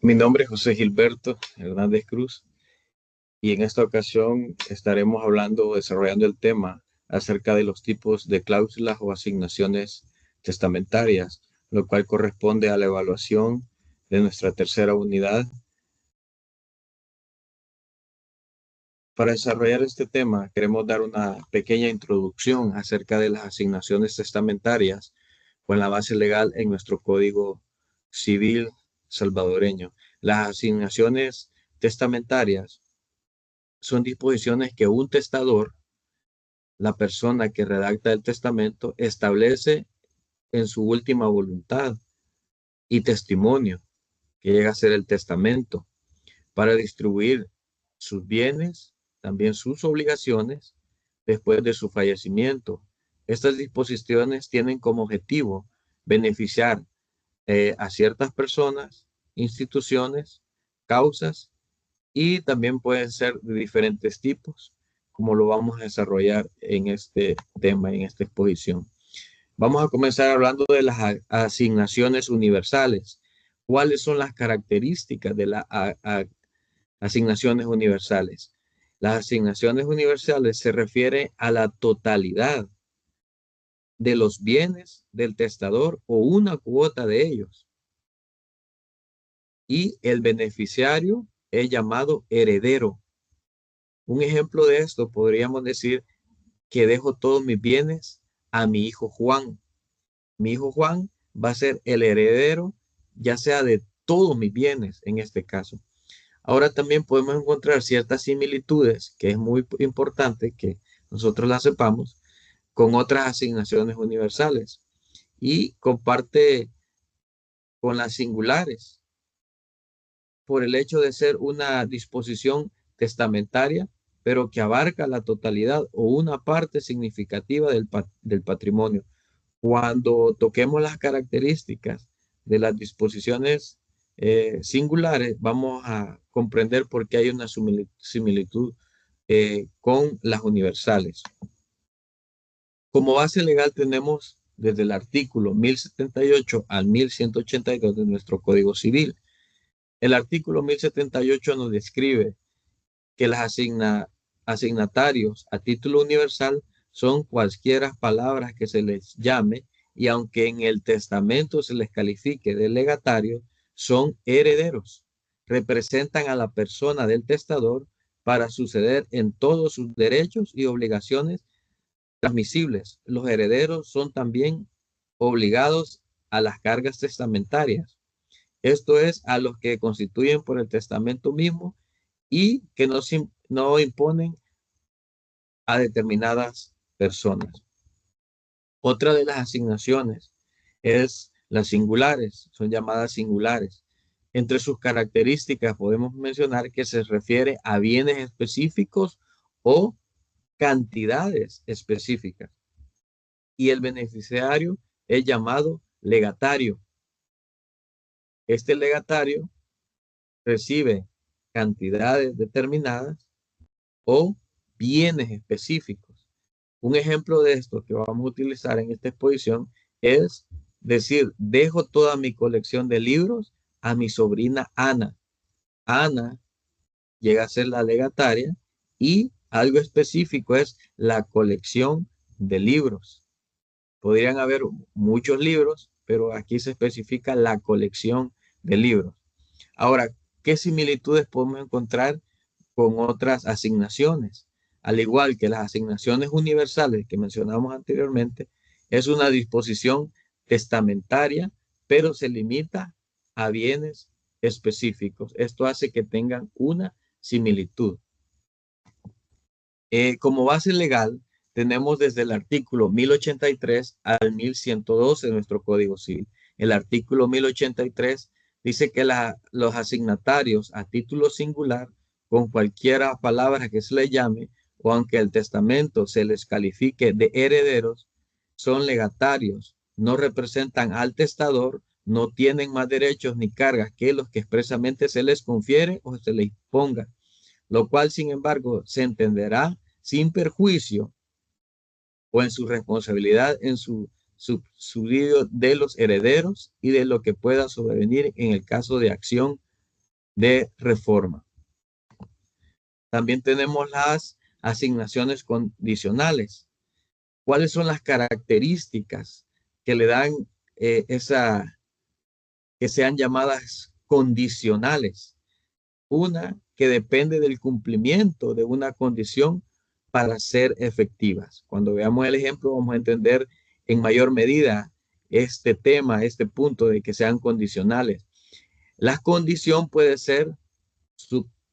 Mi nombre es José Gilberto Hernández Cruz y en esta ocasión estaremos hablando o desarrollando el tema acerca de los tipos de cláusulas o asignaciones testamentarias, lo cual corresponde a la evaluación de nuestra tercera unidad. Para desarrollar este tema, queremos dar una pequeña introducción acerca de las asignaciones testamentarias con la base legal en nuestro Código Civil salvadoreño. Las asignaciones testamentarias son disposiciones que un testador, la persona que redacta el testamento, establece en su última voluntad y testimonio, que llega a ser el testamento, para distribuir sus bienes, también sus obligaciones, después de su fallecimiento. Estas disposiciones tienen como objetivo beneficiar a ciertas personas, instituciones, causas, y también pueden ser de diferentes tipos, como lo vamos a desarrollar en este tema, en esta exposición. Vamos a comenzar hablando de las asignaciones universales. ¿Cuáles son las características de las asignaciones universales? Las asignaciones universales se refieren a la totalidad de los bienes del testador o una cuota de ellos. Y el beneficiario es llamado heredero. Un ejemplo de esto podríamos decir que dejo todos mis bienes a mi hijo Juan. Mi hijo Juan va a ser el heredero, ya sea de todos mis bienes en este caso. Ahora también podemos encontrar ciertas similitudes, que es muy importante que nosotros las sepamos, con otras asignaciones universales y comparte con las singulares por el hecho de ser una disposición testamentaria, pero que abarca la totalidad o una parte significativa del patrimonio. Cuando toquemos las características de las disposiciones singulares, vamos a comprender por qué hay una similitud con las universales. Como base legal tenemos desde el artículo 1078 al 1182 de nuestro Código Civil. El artículo 1078 nos describe que los asignatarios a título universal son cualquiera palabras que se les llame y aunque en el testamento se les califique de legatario, son herederos. Representan a la persona del testador para suceder en todos sus derechos y obligaciones transmisibles. Los herederos son también obligados a las cargas testamentarias. Esto es, a los que constituyen por el testamento mismo y que no imponen a determinadas personas. Otra de las asignaciones es las singulares, son llamadas singulares. Entre sus características podemos mencionar que se refiere a bienes específicos o cantidades específicas. Y el beneficiario es llamado legatario. Este legatario recibe cantidades determinadas o bienes específicos. Un ejemplo de esto que vamos a utilizar en esta exposición es decir, dejo toda mi colección de libros a mi sobrina Ana. Ana llega a ser la legataria y algo específico es la colección de libros. Podrían haber muchos libros, pero aquí se especifica la colección de libros. Ahora, ¿qué similitudes podemos encontrar con otras asignaciones? Al igual que las asignaciones universales que mencionamos anteriormente, es una disposición testamentaria, pero se limita a bienes específicos. Esto hace que tengan una similitud. Como base legal, tenemos desde el artículo 1083 al 1112 de nuestro Código Civil. El artículo 1083 dice que los asignatarios a título singular, con cualquiera palabra que se le llame, o aunque el testamento se les califique de herederos, son legatarios, no representan al testador, no tienen más derechos ni cargas que los que expresamente se les confiere o se les imponga, lo cual, sin embargo, se entenderá sin perjuicio o en su responsabilidad en su subsidio de los herederos y de lo que pueda sobrevenir en el caso de acción de reforma. También tenemos las asignaciones condicionales. ¿Cuáles son las características que le dan que sean llamadas condicionales? Una que depende del cumplimiento de una condición para ser efectivas. Cuando veamos el ejemplo, vamos a entender en mayor medida este tema, este punto de que sean condicionales. La condición puede ser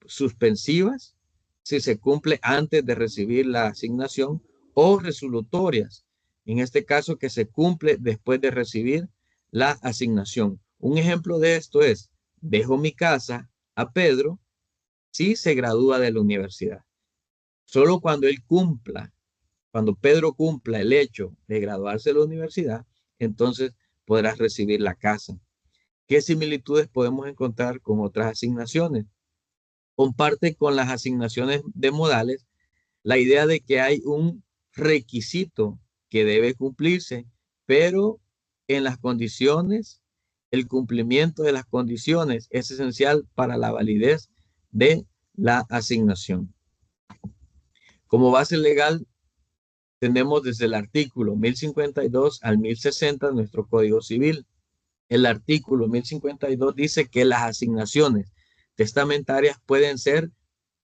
suspensivas si se cumple antes de recibir la asignación o resolutorias. En este caso, que se cumple después de recibir la asignación. Un ejemplo de esto es, dejo mi casa a Pedro si se gradúa de la universidad. Solo cuando Pedro cumpla el hecho de graduarse de la universidad, entonces podrás recibir la casa. ¿Qué similitudes podemos encontrar con otras asignaciones? Comparte con las asignaciones de modales la idea de que hay un requisito que debe cumplirse, pero en las condiciones, el cumplimiento de las condiciones es esencial para la validez de la asignación. Como base legal, tenemos desde el artículo 1052 al 1060 de nuestro Código Civil. El artículo 1052 dice que las asignaciones testamentarias pueden ser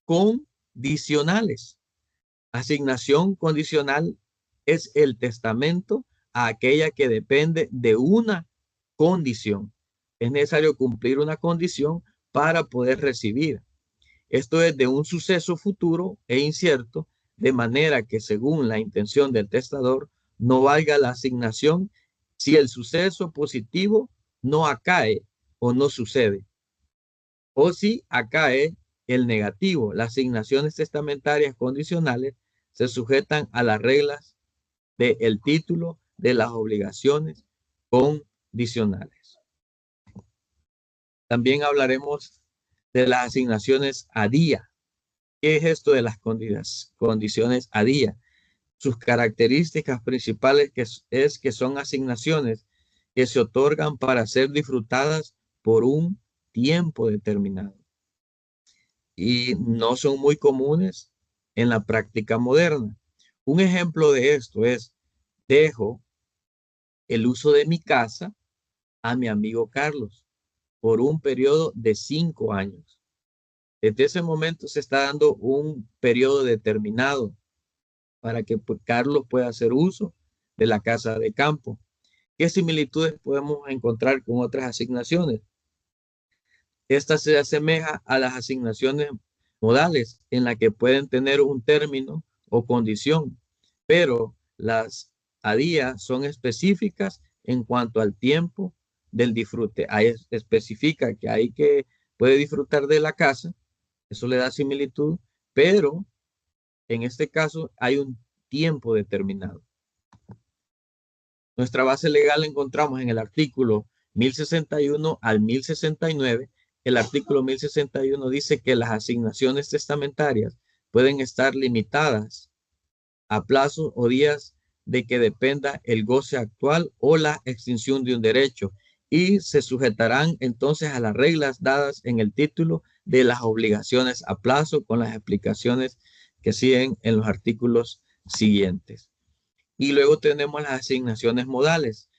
condicionales. Asignación condicional es el testamento a aquella que depende de una condición. Es necesario cumplir una condición para poder recibir. Esto es de un suceso futuro e incierto, de manera que según la intención del testador no valga la asignación si el suceso positivo no acae o no sucede, o si acae el negativo. Las asignaciones testamentarias condicionales se sujetan a las reglas del título de las obligaciones condicionales. También hablaremos de las asignaciones a día. ¿Qué es esto de las condiciones a día? Sus características principales es que son asignaciones que se otorgan para ser disfrutadas por un tiempo determinado y no son muy comunes en la práctica moderna. Un ejemplo de esto es, dejo el uso de mi casa a mi amigo Carlos por un periodo de 5 años. Desde ese momento se está dando un periodo determinado para que Carlos pueda hacer uso de la casa de campo. ¿Qué similitudes podemos encontrar con otras asignaciones? Esta se asemeja a las asignaciones modales en la que pueden tener un término o condición, pero las a día son específicas en cuanto al tiempo del disfrute. Ahí especifica que hay que puede disfrutar de la casa, eso le da similitud, pero en este caso hay un tiempo determinado. Nuestra base legal la encontramos en el artículo 1061 al 1069. El artículo 1061 dice que las asignaciones testamentarias pueden estar limitadas a plazos o días de que dependa el goce actual o la extinción de un derecho y se sujetarán entonces a las reglas dadas en el título de las obligaciones a plazo con las explicaciones que siguen en los artículos siguientes. Y luego tenemos las asignaciones modales.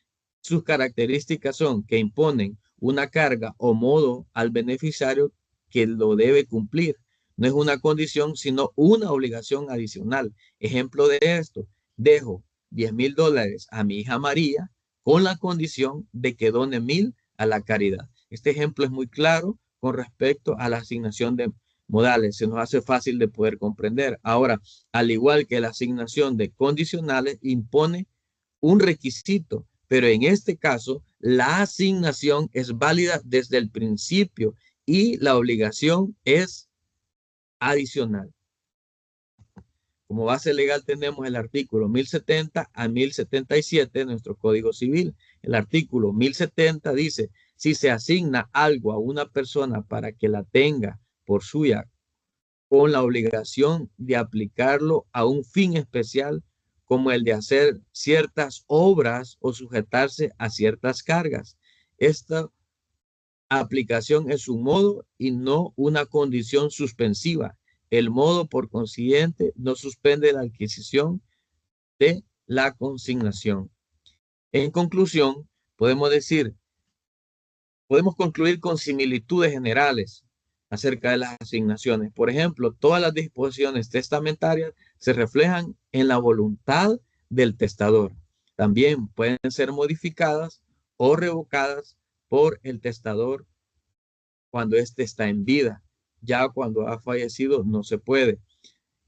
Sus características son que imponen una carga o modo al beneficiario que lo debe cumplir. No es una condición, sino una obligación adicional. Ejemplo de esto, dejo $10,000 a mi hija María con la condición de que done 1,000 a la caridad. Este ejemplo es muy claro con respecto a la asignación de modales. Se nos hace fácil de poder comprender. Ahora, al igual que la asignación de condicionales, impone un requisito, pero en este caso la asignación es válida desde el principio y la obligación es adicional. Como base legal tenemos el artículo 1070 a 1077 de nuestro Código Civil. El artículo 1070 dice, si se asigna algo a una persona para que la tenga por suya con la obligación de aplicarlo a un fin especial como el de hacer ciertas obras o sujetarse a ciertas cargas. Esto aplicación es un modo y no una condición suspensiva. El modo, por consiguiente, no suspende la adquisición de la consignación. En conclusión, podemos decir, podemos concluir con similitudes generales acerca de las asignaciones. Por ejemplo, todas las disposiciones testamentarias se reflejan en la voluntad del testador. También pueden ser modificadas o revocadas por el testador cuando éste está en vida. Ya cuando ha fallecido no se puede.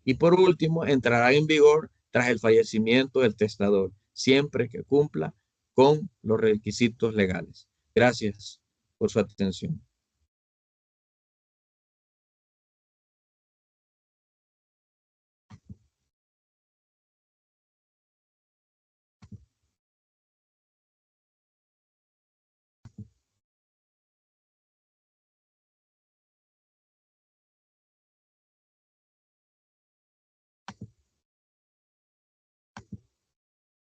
Y por último, entrará en vigor tras el fallecimiento del testador, siempre que cumpla con los requisitos legales. Gracias por su atención.